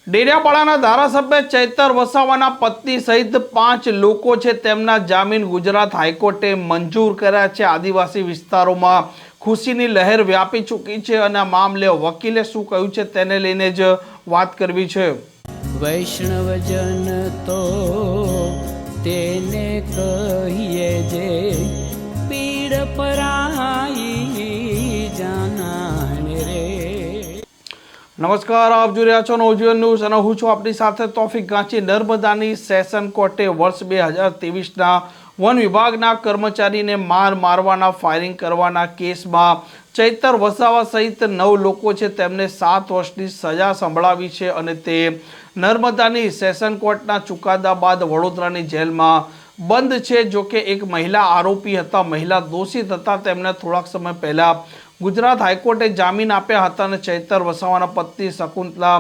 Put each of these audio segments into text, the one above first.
ડેડિયાપાડાના ધારાસભ્ય ચૈતર વસાવાના પત્ની સહિત 5 લોકો છે તેમના જામીન ગુજરાત હાઈકોર્ટે મંજૂર કર્યા છે। આદિવાસી વિસ્તારોમાં ખુશીની લહેર વ્યાપી ચૂકી છે અને આ મામલે વકીલે શું કહ્યું છે તેને લઈને જ વાત કરવી છે। વૈષ્ણવજન તો તેને કહીએ જે પીડ પરાઈ જાનાને રે। નમસ્કાર, આપ જોઈ રહ્યા છો નવજીવન ન્યૂઝ અને હું છું આપની સાથે તોફિક ગાંચી। નર્મદાની સેશન કોર્ટે વર્ષ 2023ના વન વિભાગના કર્મચારીને મારવાના ફાયરિંગ કરવાના કેસમાં ચૈતર વસાવા સહિત 9 લોકો છે તેમને 7 વર્ષની સજા સંભળાવી છે અને તે નર્મદાની સેશન કોર્ટના ચુકાદા બાદ વડોદરાની જેલમાં બંધ છે। જોકે એક મહિલા આરોપી હતા, મહિલા દોષિત હતા, તેમને થોડાક સમય પહેલા ગુજરાત હાઈકોર્ટે જામીન આપ્યા હતા અને ચૈતર વસાવાના પત્ની શકુંતલા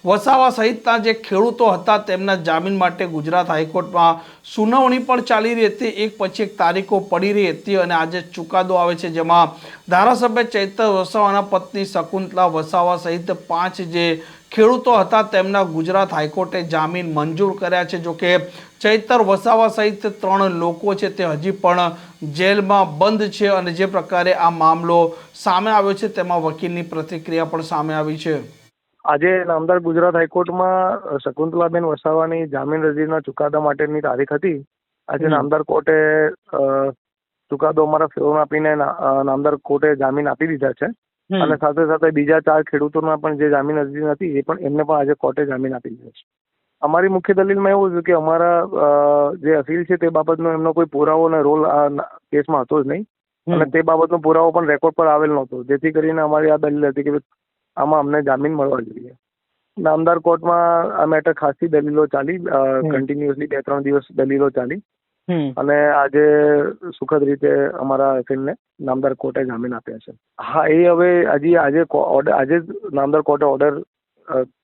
વસાવા સહિતના જે ખેડૂતો હતા તેમના જામીન માટે ગુજરાત હાઈકોર્ટમાં સુનાવણી પણ ચાલી રહી હતી। એક પછી એક તારીખો પડી રહી હતી અને આજે ચુકાદો આવે છે જેમાં ધારાસભ્ય ચૈતર વસાવાના પત્ની શકુંતલા વસાવા સહિત 5 જે ખેડૂતો હતા તેમના ગુજરાત હાઈકોર્ટે જામીન મંજૂર કર્યા છે। જોકે ચૈતર વસાવા સહિત 3 લોકો છે તે હજી પણ જેલમાં બંધ છે અને જે પ્રકારે આ મામલો સામે આવ્યો છે તેમાં વકીલની પ્રતિક્રિયા પણ સામે આવી છે। આજે નામદાર ગુજરાત હાઈકોર્ટમાં શકુંતલાબેન વસાવાની જામીન અરજીના ચુકાદા માટેની તારીખ હતી। આજે નામદાર કોર્ટે ચુકાદો અમારા ફેવર આપીને નામદાર કોર્ટે જામીન આપી દીધા છે અને સાથે સાથે બીજા 4 ખેડૂતોના પણ જે જામીન અરજી હતી એ પણ એમને પણ આજે કોર્ટે જામીન આપી દીધા છે। અમારી મુખ્ય દલીલમાં એવું છે કે અમારા જે અપીલ છે તે બાબતનો એમનો કોઈ પુરાવો અને રોલ આ કેસમાં હતો જ નહીં અને તે બાબતનો પુરાવો પણ રેકોર્ડ પર આવેલ નહોતો, જેથી કરીને અમારી આ દલીલ હતી કે આમાં અમને જામીન મળવા જોઈએ। નામદાર કોર્ટમાં આ મેટર ખાસી દલીલો ચાલી, કન્ટિન્યુઅસલી 2-3 દિવસ દલીલો ચાલી અને આજે સુખદ રીતે અમારા અપીલને નામદાર કોર્ટે જામીન આપ્યા છે। હા, એ હવે હજી આજે નામદાર કોર્ટે ઓર્ડર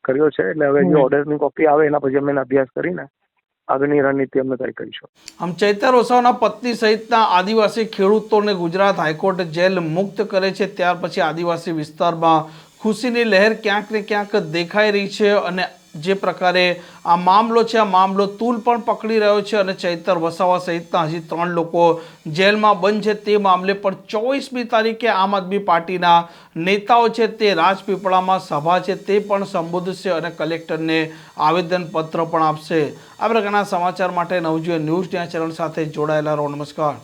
કર્યો છે એટલે હવે જે ઓર્ડરની કોપી આવે એના પછી અમે અભ્યાસ કરીને આગળની રણનીતિ અમે તય કરીશું। આમ ચૈતર વસાવાના પત્ની સહિતના આદિવાસી ખેડૂતોને ગુજરાત હાઈકોર્ટ જેલ મુક્ત કરે છે ત્યાર પછી આદિવાસી વિસ્તારમાં ખુશીની લહેર ક્યાંક ને ક્યાંક દેખાઈ રહી છે અને જે પ્રકારે આ મામલો છે આ મામલો તૂલ પણ પકડી રહ્યો છે અને ચૈતર વસાવા સહિતના હજી 3 લોકો જેલમાં બંધ છે। તે મામલે પણ 24મી તારીખે આમ આદમી પાર્ટીના નેતાઓ છે તે રાજપીપળામાં સભા છે તે પણ સંબોધશે અને કલેક્ટરને આવેદનપત્ર પણ આપશે। આ પ્રકારના સમાચાર માટે નવજીવન ન્યૂઝ ચેનલ સાથે જોડાયેલા રહો। નમસ્કાર।